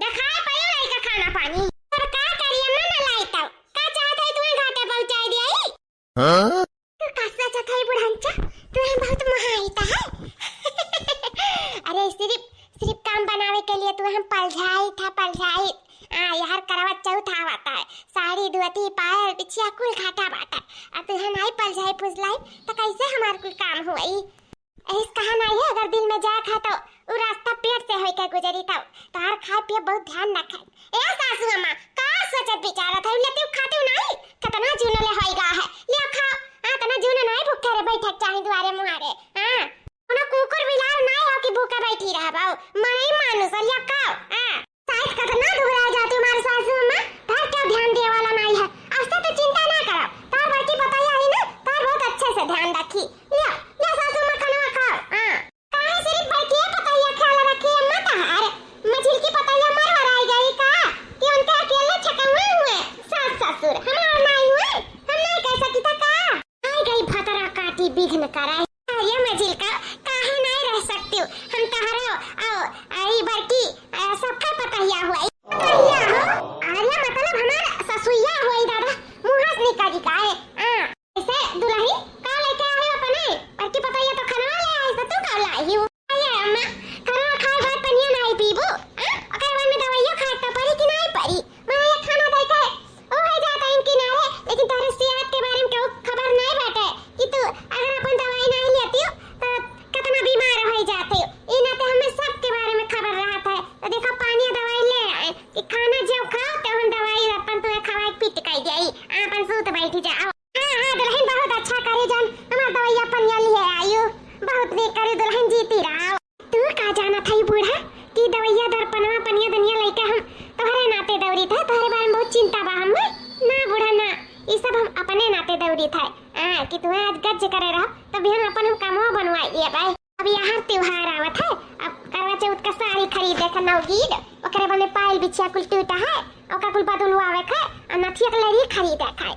दिखाई पयो नहीं का खाना पानी पर का करी अम्मा ना लाई तब का चाहत है तुम्हें घाटे पहुंचाई दे आई हां तू कैसा चाहत है बुढ़ांचा तुम्हें बहुत महाईता है अरे सिर्फ काम बनावे के लिए तुम्हें हम पलझाई यार करवत चौथा आता है साड़ी दुअती पायल बिछिया कुल घाटा बाटा अब तुम्हें नहीं पलझाई फुसलाई तो कैसे हमार कुल काम हुई ऐस कहा नहीं है अगर दिल में जा खा तो वो रास्ता पेट से होई के गुजरी तो तार खा पिए बहुत ध्यान रखे ए सासू अम्मा का सोचत विचारत है ले तू खाते नहीं कितना जून ले होईगा है ले खा हां तना जून नहीं भूखे रे बैठक चाहे दुआरे मुहारे हां कोनो कुकुर बिलार नहीं हो कि भूखे बैठी रह बाऊ मने मानुस ले खाओ हां शायद कितना दुबरा जाती हमारी सासू अम्मा तार क्या ध्यान दे वाला नहीं है अब से तो चिंता ना करो तार बाकी बताया है ना तार बहुत अच्छे से ध्यान रखी ले सासू अम्मा खाना खाओ हां काहे सिर्फ बैठी है बताइए ख्याल रखिए अम्मा तार मछली की बताइए मर आई गई का कि उनके अकेले छकवा हुए सास ससुर हमारा नहीं हुए हम नहीं कह सकती था का आई गई भतरा काटी बिघन कराए ये मछली का काहे नहीं रह सकती हम तहरा आओ आई बाकी सबका पताया हुआ पताया हो आर्या मतलब हमारा ससुइया हुई दादा मुहस निकाली का है ऐसे दुल्हन का लेके आए अपने पर की पताया तो खाना ले आई तो तू का लाई हो आया अम्मा खाना खाए बाद पनिया नहीं पीबू ओकर बाद में दवाइयां खाए तो परी कि नहीं परी मैं ये खाना दे के ओ है जाता इन किनारे लेकिन तेरे सेहत के बारे में क्यों खबर नहीं बाटे कि तू अगर अपन दवाई नहीं लेती हो तो कितना बीमार हो जाते हो इन नाते हमें सब के बारे में खबर रहता है तो देखो पानी दवाई ले आए कि खाना जब खाओ तो हम दवाई अपन तुम्हें खवाई पिट काई देई अपन सूत बैठी जाओ हां दुल्हन बहुत अच्छा करे जान हमार दवाई अपन ले आयो बहुत ने करे दुल्हन जीती रहो तू का जाना था बूढ़ा कि दवाइया दर्पणवा पनिया दुनिया लेके हम तोहरे नाते दौरी था तोहरे बारे में बहुत चिंता बा हम ना बूढ़ा ना ये सब हम अपने नाते दौरी था कि तुम्हें आज गज करे रहो तभी हम अपन कामवा बनवाई लिए भाई अब यहाँ त्योहार आवत है अब करवा चौथ का साड़ी खरीदे का नवगीत ओकरे बने पायल बिछिया कुल टूटा है ओका कुल बदलवा आवे का और नथिया के लड़ी खरीदे खाए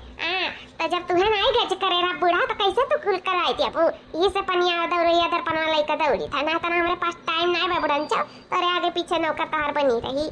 तो जब तुम्हें नहीं गज करे रहा बूढ़ा तो कैसे तू कुल कराई थी अबू ये से पनिया दौड़िया दर्पणवा लेके दौड़ी था ना तो हमारे पास टाइम नहीं बा बुढ़नचा तोरे आगे पीछे नौका तार बनी रही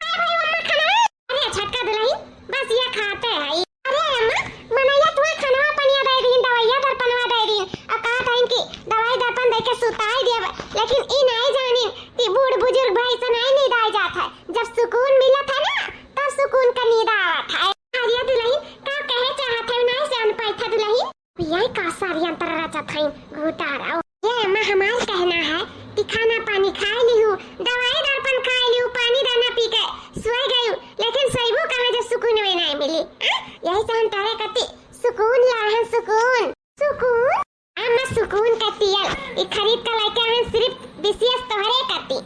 अरे छटका दुल्हन बस ये खाते हैं अरे अम्मा मनैया तुम्हें खाना पनिया दे रही दवाइया दर्पणवा दे रही अब कहा था इनकी दवाई दर्पण दे के सुताई दिया लेकिन ई नहीं जानी कि बूढ़ बुजुर्ग भाई से नहीं नींद आ जाता है जब सुकून मिला था ना तब सुकून का नींद आवत है आर्या दुल्हन का कहे चाहत है नहीं जान पाई था दुल्हन यही का सारी अंतर रचा था घुटा रहा ये अम्मा हमारा कहना है कि खाना पानी खा ली हूँ दवाई दर्पण खा ली हूँ पानी दाना पी के सो गई लेकिन सहीबो कहाँ जब सुकून में नहीं मिली यही से हम तारे कहती सुकून लाहन सुकून सुकून अम्मा सुकून कहती है ये खरीद कर लेके हम सिर्फ विशेष तोहरे कहती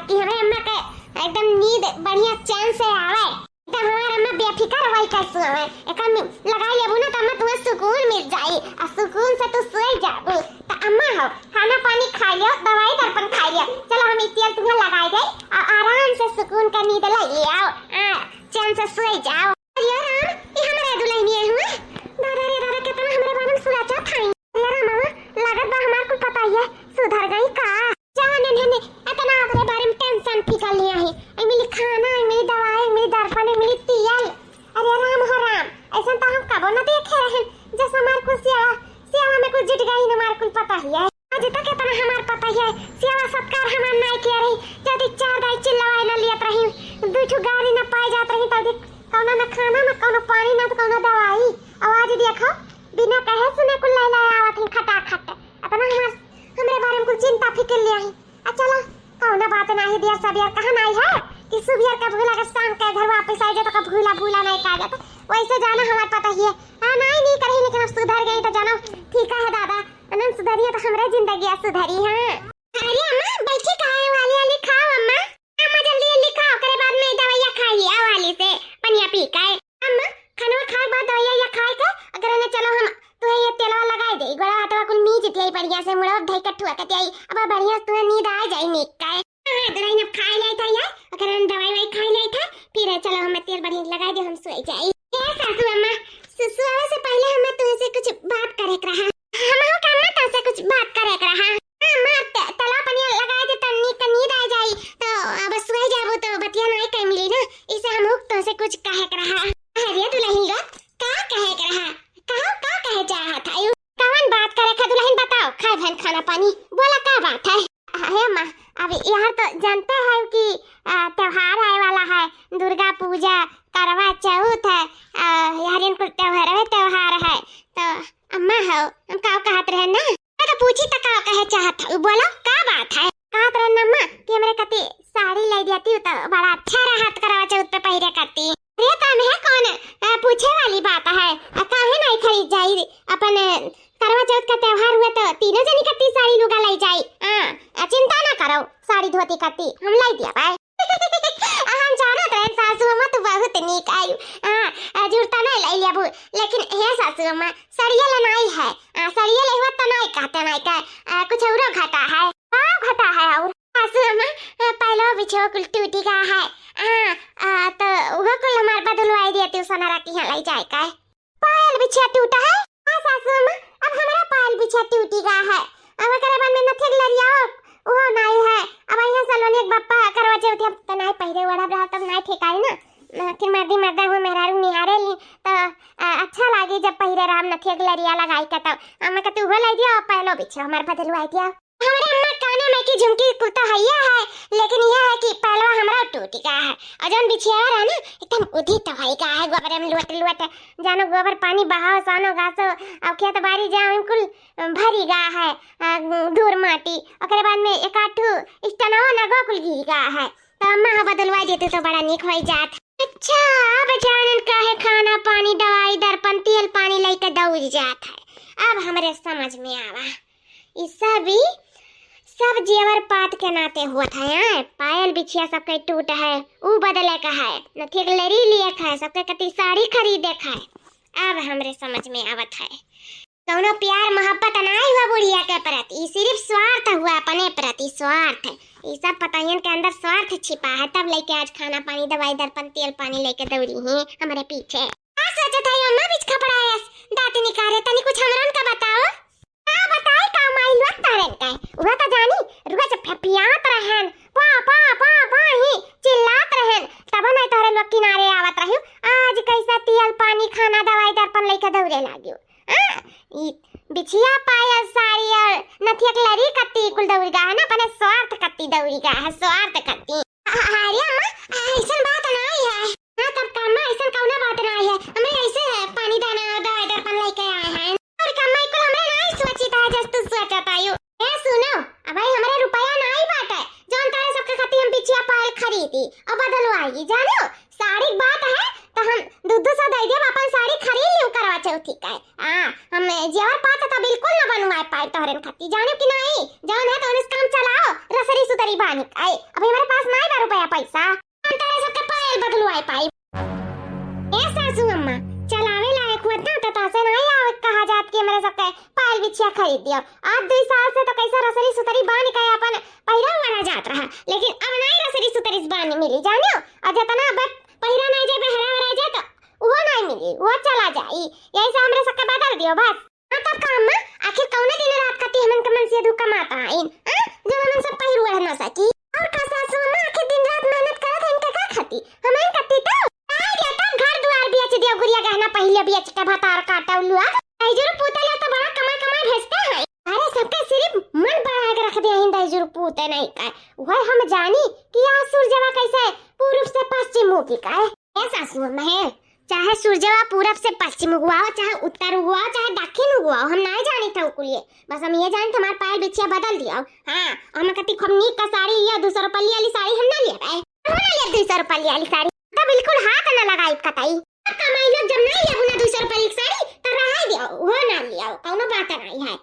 कि हमें अम्मा का एकदम नींद बढ़िया चैन से आवे तो हमारा अम्मा बेफिक्र होई कर सोए एकम लगा लेबू ना तो अम्मा तुम्हें सुकून मिल जाई और सुकून से तू सोई जाबू तो अम्मा हो खाना पानी खा लियो दवाई दर्पण खा लियो चलो हम इस तेल तुम्हें लगाई दे और आराम से सुकून का नींद ले आओ चैन से सोई जाओ अरे राम ये हमारा दुल्हन ये हुआ दादा रे दादा कितना हमारे बारे में सोचा था अरे मामा लागत बा हमार को पता है सुधर गई का जाने ने इतना अपने बारे में टेंशन फिकर लिया है आई मिली खाना आई मिली दवाई मिली दर्पण मिली तेल अरे राम हो राम ऐसा तो हम कबो ना देखे हैं जैसे हमार को सेवा में कुछ जुट गई ना हमार को पता ही है आज तक इतना हमार पता है सेवा सत्कार हमार नहीं किया रही जदी चार दाई चिल्लाए ना लियत रही दूठो गाड़ी ना पाई जात रही तदी कौनो ना खाना ना कौनो पानी ना तो कौनो दवाई आवाज देखो बिना कहे सुने कुल लाई लाई आवत है खटाखट अपना हमरे बारे में कुछ चिंता फिकर लिया है चलो कौनो बात नहीं दिया सब यार कहां नहीं है कि सुबह का भूला का शाम के घर वापस आ जाए तो भूला भूला नहीं का जाता वैसे जाना हमारे पता ही है हां नहीं करी लेकिन अब सुधर गई तो जानो ठीक है दादा अनंत सुधरी तो हमारे जिंदगी सुधरी है अरे अम्मा बैठी खाए वाली खाओ अम्मा अम्मा जल्दी जल्दी खाओ करे बाद में दवाइयां खा लिया वाली से पनिया पी के अम्मा खाना खाए बाद दवाइयां खाए के अगर ने चलो हम तो ये तेलवा लगाई दे गोड़ा हाथवा कुल मीज दिया बढ़िया से मुड़ा धई कठुआ के आई अब बढ़िया तुम्हें नींद आ जाए निक का दवाई ने खा लिया था यार अगर हम दवाई वाई खा लिया था फिर चलो हम तेल बढ़िया लगा दे हम सोई जाए ए सासू अम्मा सुसु आवे से पहले हमें तुझसे कुछ बात करे रहा हम हो काम ना तुझसे कुछ बात करे रहा अम्मा तला पनिया लगा दे तन्नी नींद आ जाए तो अब है कि त्योहार आए वाला है, दुर्गा पूजा, करवा चौथ है, यारिन कुल त्योहार है। तो अम्मा हो हम का कहत रहे ना, तो पूछी तो का कहे चाहत है, बोलो का बात है। कहत रहे ना अम्मा कि हमरे कति साड़ी ले देती तो बड़ा अच्छा रहत करवा चौथ पे पहिरे करती। अरे काम है कौन पूछे वाली बात है, काहे नहीं खरीद जाई अपन करवा चौथ का त्योहार हुआ तो तीनों जनी कत्ती साड़ी लुगा लाई जाई। चिंता ना करो, साड़ी धोती कत्ती हम लाई दिया भाई। हम जानत रहे सासू अम्मा तो बहुत नीक आयु, जुड़ता नहीं लाई लिया, लेकिन हे सासू अम्मा सड़िया लेनाई है, सड़िया लेवा तो नहीं कहते नहीं का कुछ औरो घटा है, घटा है। और सासू अम्मा पहलो बिछो कुल टूटी का है, तो वो कुल हमारे बदलवाई दिया सोना रखी है लाई जाए का। पायल बिछा टूटा है सासू अम्मा, अब हमारा पायल बिछा टूटी का है, अब करे बन में नथे लरिया वो नहीं है। अब यहाँ सलोनी एक बप्पा करवा चौथ अब तो नहीं पहरे वड़ा रहा तब नहीं ठेकाई ना, फिर मर्दा हुए मेहरारू निहारे ली तो अच्छा लागी जब पहरे राम नथे लरिया लगाई का। तब अम्मा का तू हो लाई दिया पहलो बिछा हमारे बदलवाई दिया। हमारे अम्मा काने में की झुमकी कुर्ता हैया है, लेकिन यह है कि पहलवा हमरा टूटी का है, और जौन बिछिया रहा ना एकदम उधी तवाई का है, गोबर में लुट जानो गोबर पानी बहाओ सानो घासो अब खेत बाड़ी जाओ कुल भरी गा है, धूर माटी ओकरे बाद में एक आठू स्टनो नगो कुल गिर गा है। तो अम्मा बदलवा देते तो बड़ा निक होई जात। अच्छा अब जानन का है खाना पानी दवाई दर्पण तेल पानी लेके दौड़ जात है। अब हमरे समझ में आवा ई सब जेवर पात के नाते हुआ था यार, पायल बिछिया सबके टूट है ऊ बदले का है, नथी लरी लिए का है, सबके कति साड़ी खरीदे का है। अब हमरे समझ में आवत है कौनो प्यार मोहब्बत नहीं हुआ बुढ़िया के प्रति, सिर्फ स्वार्थ हुआ अपने प्रति स्वार्थ। ये सब पतायन के अंदर स्वार्थ छिपा है, तब लेके आज खाना पानी दवाई दर्पण तेल पानी लेके दौड़ी है हमारे पीछे। क्या सोचत है अम्मा बीच खपड़ाया दांत निकाले तनी कुछ हमरन का बताओ। का बताई का माइल वक्त तारन का वह तो जानी रुआ जब फपियात रहन पा पा पा पा ही चिल्लात रहन तब नहीं तारे लोग किनारे आवत रहियो, आज कैसा तेल पानी खाना दवाई दर्पण लेके दौड़े लागियो। ई बिछिया पायल साड़ी और नथिया लरी कत्ती कुल दौड़ी गा है ना, अपने स्वार्थ कत्ती दौड़ी गा है, स्वार्थ कत्ती। अरे अम्मा ऐसा बात नहीं है, हां तब कामा ऐसा कौनो बात नहीं है, हमें ऐसे पानी दाना दवाई दर्पण लेके आए हैं और कामा को हमें नहीं सोची था जस तू सोचता आयो। ए सुनो अब भाई हमारे रुपया नहीं बाटे जोन तारे सबके खातिर हम बिछिया पायल खरीदी और बदलवाई जानो, साड़ी बात है तो हम दूध सौ दे दे अपन साड़ी खरीद लियो करवा चौथ का। हम जेवर पात तो बिल्कुल न बनवाए पाए तोहरन खातिर जानो कि नहीं, जौन है तो उस काम चलाओ रसरी सुतरी बानी आए, अभी हमारे पास नहीं बा रुपया पैसा हम तारे सबके पायल बदलवाए पाई। ए सासू अम्मा चलावे लायक हुआ तो तासे नहीं आवे कहा जात कि हमारे सबके पायल बिछिया खरीद दियो, आज 2 साल से तो कैसा रसरी सुतरी बानी का अपन पहिरा वाला जात रहा, लेकिन अब नहीं रसरी सुतरी बानी मिली जानो, और जितना अब पहिरा नहीं जाए बहरा रह जाए तो वो नहीं मिली वो चला जाई, यही से हमरे सबके बदल दियो बस। हां तब काम में आखिर कौने दिन रात कती हमन के मन से दुख कमाता है जो हमन सब पहिर रह ना सकी, और का सासू में आखिर दिन रात मेहनत करत है इनके का खाती हमें कती तो आई देता घर द्वार बेच दियो, गुड़िया गहना पहले बेच के भतार काटा लुआ दाइजरू पूतले तो बड़ा कमाई भेजते हैं। अरे सबके सिर्फ मन बढ़ा के रख दिया इन दाइजरू पूते नहीं का, वह हम जानी कि आज सूरजवा कैसे पूर्व से पश्चिम मुखी का है। ए सासू में चाहे सूरजवा पूरब से पश्चिम हुआ हो, चाहे उत्तर हुआ हो, चाहे दक्षिण हुआ हो, हम नहीं जानी था कुलिए, बस हम ये जान हमारे पायल बिछिया बदल दिया। हां हम कति खमनी का साड़ी या 200 रुपए वाली साड़ी हम ना ले पाए, हम ना ले 200 रुपए वाली साड़ी तो बिल्कुल हाथ ना लगाई कतई कमाई लोग जब नहीं लेबू ना 200 रुपए की साड़ी तो रहा दियो वो ना लिया कौनो बात नहीं है।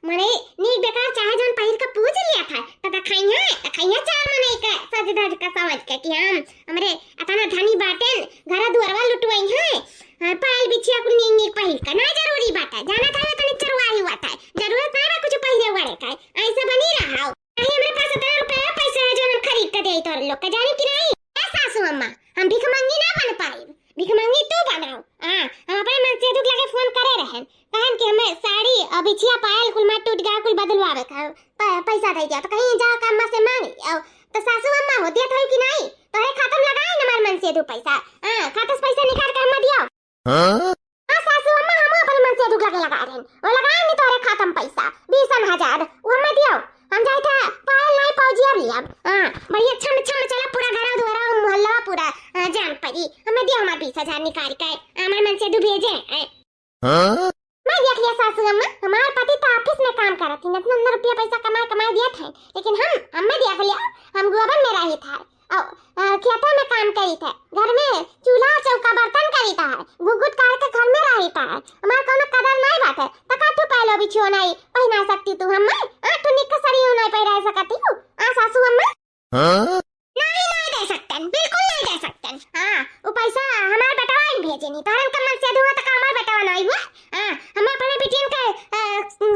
मने नी बेकार चाहे जन पहिर का पूछ लिया था तो खाइया चार मने का सज धज का समझ के कि हम हमरे अतना धनी बाटेन घर दुआरवा लुटवाई है, पायल बिछिया कुल नी पहिर का ना जरूरी बात है, जाना था तनी चरवाही हुआ था जरूरत नहीं कुछ पहिरे वाले का ऐसा बनी रहा नहीं, हमरे पास 17 रुपया पैसा है जो हम खरीद के दे तो लोग का जाने कि नहीं। सासू अम्मा हम भीख मंगी ना बन पाई, भीख मंगी तू बनाओ। हम अपने मन से दुख लगे फोन करे रहन कहन कि हमें साड़ी और बिछिया पायल कुल में टूट गया कुल बदलवावे का पैसा दे दिया तो कहीं जा के अम्मा से मांग आओ, तो सासू अम्मा होती है कि नहीं तोरे खाता में लगाए ना हमारे मन से दो पैसा, खाता से पैसा निकाल के हम दियो। हां सासू अम्मा हम अपने मन से दुख लगे लगा रहन वो लगाए नहीं तोरे खाता में पैसा 20,000 वो हमें दियो, हम जाए था पायल नहीं पहुंची अब लिया। बढ़िया छम छम चला पूरा घर द्वारा मोहल्ला पूरा जान पड़ी। हमें दिया हमारे 20,000 निकाल के हमारे मन से दू भेजे। मैं देख लिया सासू अम्मा, हमारे पति तो ऑफिस में काम कर रहे थे, इतना रुपया पैसा कमा दिया था, लेकिन हमें देख लिया हम गोबन में रही था और खेतों में काम करी थे, घर में चूल्हा चौका बर्तन करी था, गुगुट काट के घर में रही था। हमारा कोनो कदर नहीं बात है, तका तू पहलो भी छो नहीं पहना सकती तू हम्मा, तू निक सरी नहीं पहना सकती हूँ सासू अम्मा। नहीं दे सकते, बिल्कुल नहीं दे सकते। वो पैसा हमारे बेटवा ही भेजे नहीं, तोरन कमल से दुआ तक हमारे बेटवा नहीं हुआ। हम अपने बेटियन के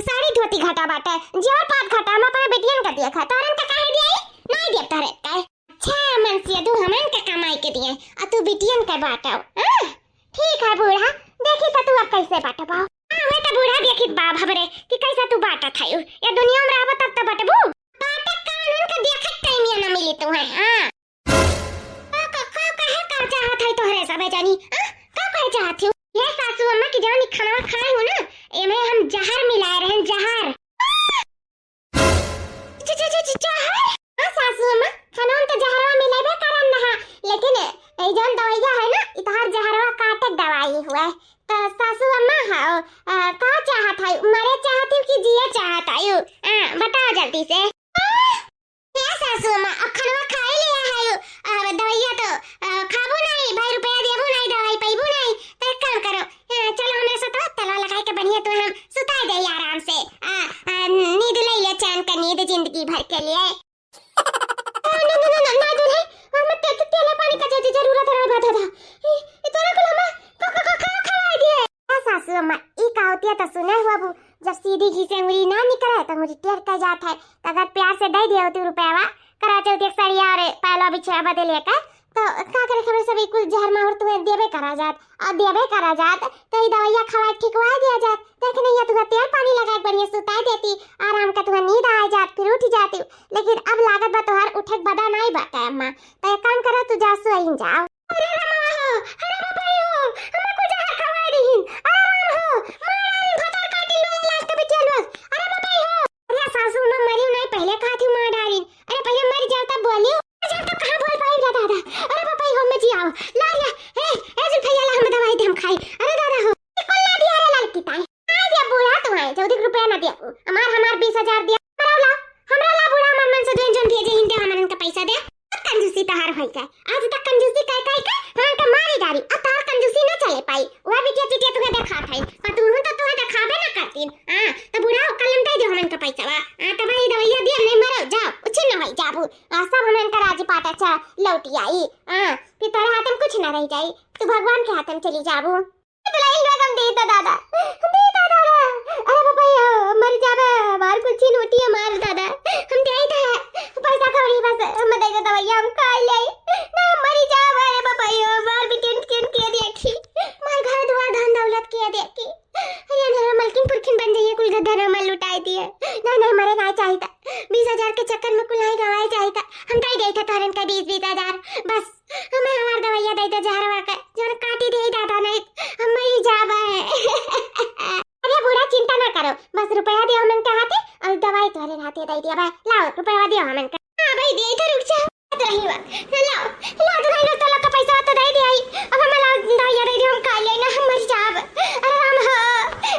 साड़ी धोती घाटा बाटे, जेवर पात घाटा हम अपने बेटियन का दिया खा, तोरन का काहे दिया नहीं दे तोरे का। अच्छा मन से दू हमन के कमाई के दिए आ तू बेटियन के बाटाओ। ठीक है बूढ़ा, देखी तो तू अब कैसे बाटबाओ। वे तो बूढ़ा देखी बाप हमरे कि कैसे तू बाटा थायू, ये दुनिया में रहबो तब तो बटबू। बाटा कानून के देखत टाइम या ना मिली तू है। का चाहत है तोहरे सबे जानी, का कहे चाहत हूँ ये सासू अम्मा की जानी खाना खाए हो ना, एमे हम जहर मिलाए रहे, जहर। जहर सासू अम्मा खाना में तो जहरवा मिलाबे करन ना, लेकिन ए जौन दवाइया है ना इतहर जहरवा काटे दवाई हुआ है। तो सासू अम्मा हाओ का चाहत है, मरे चाहत हूँ कि जिए चाहत है, बताओ जल्दी से। सासू अम्मा अब खाना खाए लिया है, दवाइया तो खाबो नहीं, भाई रुपया देबो नहीं, दवाई पैबो नहीं, तो एक काम करो चलो हमरे से तो तला लगाए के बढ़िया तो हम सुता दे आराम से, नींद ले ले चैन का नींद जिंदगी भर के लिए। ना दूल्हे हमें तेल पानी का जरूरत है बात था ये तोरा को हमें खवा दिए। सासू अम्मा ई का होती है तो सुने हुआ बू, जब सीधी घी से उंगली ना निकले तो मुझे टेर का जात है, तो अगर प्यार से दे दिया होती रुपयावा करा चौथी सड़िया और पहला बिछड़ा बदल लेकर तो का करे खबर सब कुल जहर माहौर तुम्हें देबे करा जात और देबे करा जात तो ये दवाइयां खवा ठिकवा दिया जात, देख नहीं तुम्हें तेल पानी लगा बढ़िया सुता देती, आराम का तुम्हें नींद आ जात, फिर उठ जाती। लेकिन अब लागत बा तोहार उठक बदा नहीं बाटे अम्मा, तो एक काम करो तू जा सोइन जाओ। अरे रामा हो, अरे बाबा हो, हमको जहर खवा दीन, आराम हो, मार भतर काटी लो लास्ट के चलो। अरे बाबा हो, अरे सासू मां मरी नहीं पहले कहा थी मार डाली, अरे पहले मर जाओ तब बोलियो, जब तक कहां बोल पाई दादा। अरे बाबा हो मैं जी आओ ला या ए जुल भैया ला हम दवाई दे हम खाई। अरे दादा हो कौन ना दिया रे लड़की ताई आ दिया बूढ़ा तुम्हारे 14 रुपया ना दिया, हमार 20,000 दिया, हमरा ला बूढ़ा मन मन से जोन भेजे हिंदे हमन का पैसा दे। कंजूसी तहार होई का आज तक कंजूसी काय हां का मारी डारी, अब तहार कंजूसी ना चले पाई, ओए बिटिया पिटिया तुम्हें देखा थाई पर तू तो तुम्हें दिखाबे ना करतीन। तो बूढ़ा कलम दे दे हमन का पैसा वा, तब ये दवाइयां दिया नहीं मरो जाओ कुछ ना होई जाबू, सब हमन का राजी पाटा चा लौटी आई, फिर तोरे हाथ में कुछ ना रह जाई, तू भगवान के हाथ में चली जाबू। तुलाई रकम दे दादा अरे बाबा यो मर जाबे मार कुछ नोटी मार दादा हम दे था पैसा कौड़ी बस हम दे दे दवाइयां हम खा ले ना मर जाबे। अरे बाबा यो मार भी टेंट के देखी मार घर द्वार धन दौलत के देखी, अरे ना मलकिन पुरखिन बन जाइए कुल गधर में लुटाई दिए, ना मरे ना चाहिए 20,000 के चक्कर में कुल नहीं गवाए चाहिए, हम दे दे था तोरन का 20,000 बस हमें हमार दवाइयां दे दे जहरवा का जोन काटी दे दादा नहीं हम मर जाबे। अरे बूढ़ा चिंता ना करो, बस रुपया दियो हमन के हाथे और दवाई तोरे हाथे दे दिया भाई, लाओ रुपया दियो हमन का। हां भाई दे इधर रुक जा रही बा, लाओ तो नहीं तो का पैसा तो दे दे आई, अब हम ला दवाई दे दे हम खा ले ना हम मर जाब। अरे राम हो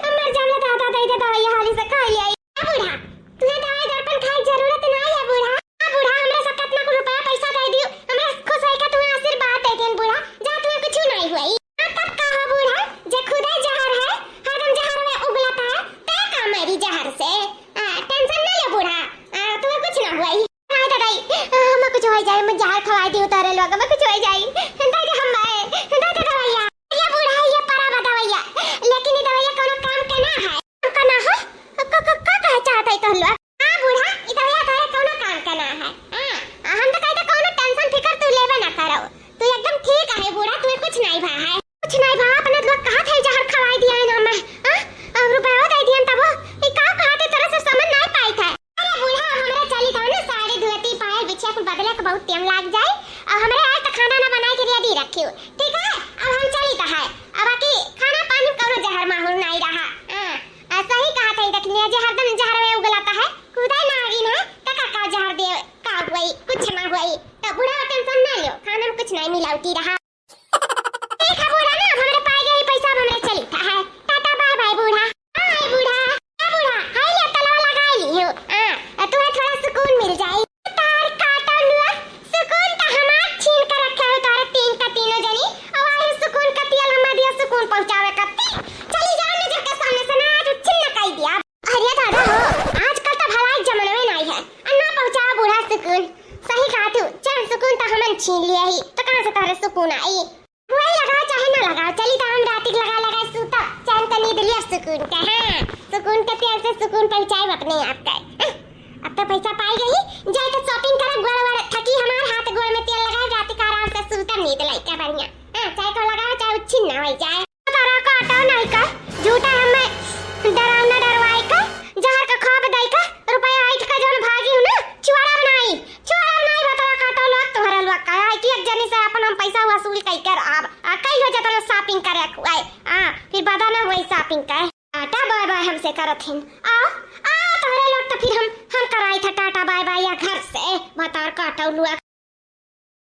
हम मर जाब ना दादा दे दे दवाई हाली से खा ले। बूढ़ा तुम्हें दवाई दर्पण खाए जरूरत नहीं है बूढ़ा, बूढ़ा हमरा सब कितना को रुपया पैसा दे दियो, हमरा खुश होई का तुम्हें आशीर्वाद दे देन बूढ़ा, जा तुम्हें कुछ नहीं हुई। तब कहो बूढ़ा जे खुदा जहर है हरदम जहर में उगलता है ते का मेरी जहर से टेंशन ना ले बूढ़ा, तुम्हें कुछ ना हुई। हां दादाई हम कुछ हो जाए मैं जहर खवा दी उतारे लोग मैं कुछ हो जाए दे दे हम दे दे दवाइयां ये बूढ़ा ये परा दवाइयां, लेकिन ये दवाइयां कोनो काम के ना है का ना हो का चाहता है तो लो। हां बूढ़ा ये दवाइयां करे कोनो काम के ना है, हम तो कहते कोनो टेंशन फिकर तू लेबे ना करो, तू एकदम ठीक है बूढ़ा तुम्हें कुछ नहीं भा है, कुछ नहीं भा अपने लोग कहा थे जहर खवाई दिया है ना मैं और रुपया दे दिया तब ये का कहा थे तेरे से समझ नहीं पाई था। अरे बूढ़ा हमरा चली तो ना साड़ी धोती पाए बिछा कुल बदले के बहुत टाइम लग जाए और हमरे आज तक खाना ना बनाए के रेडी रखियो ठीक है, अब हम चली तो है अब बाकी खाना पानी कोनो जहर माहौल नहीं रहा। सही कहा था देखने जहर दम जहर में उगलाता है खुदा ना आगी ना तका का जहर दे का हुई कुछ ना हुई लौटी रहा। देखा बूढ़ा ना, अब हमरे पाए गए पैसा, अब हमरे चली था है। टाटा बाय बाय बूढ़ा। हाय बूढ़ा, ए बूढ़ा, हाय ले तलवा लगा ली हो। तुम्हें थोड़ा सुकून मिल जाए। तार काटा लुआ, सुकून तो हमार छीन कर रखे हो तारे तीन का तीनों जनी। और आहे सुकून का तियल हमें दिया सुकून पहुंचावे करती। चली जाओ नजर के सामने से ना, आज छिन्न कई दिया। अरे दादा हो, आजकल तो भलाई जमाने में नहीं है। अन्ना पहुंचावा बूढ़ा सुकून। सही कहा तू, चल सुकून तो हमन छीन लिया ही, तो कहां से तारे सुकून आई। वही लगाओ चाहे ना लगाओ, चली तो हम रात लगा लगा सूता चैन तो नींद लिया सुकून का। हाँ, सुकून के तेल से सुकून पहुंचाए अपने आप का। अब तो पैसा पाई गई, जाए तो शॉपिंग करे, गोड़ वाला थकी हमार हाथ गोड़ में तेल लगाए, रात का आराम से सूता नींद लाई का बढ़िया। हां, चाहे को लगाओ चाहे छिन ना हो जाए। तारा का हटाओ नहीं का, झूठा हमें डरावना डरवाई का, जहर का खौफ दई का, रुपया हाइट का जौन भागी हूं ना, चुवाड़ा बनाई बता काटो लोग तुम्हारा लोग का है कि एक जने से अपन हम पैसा वसूल कई कर अब कई हो जाता शॉपिंग करे खुआए। फिर बता ना वही शॉपिंग करे। टाटा बाय बाय हमसे करत हैं। आओ तोहरे लोग तो फिर हम कराई था टाटा बाय बाय या घर से बता काटो लोग।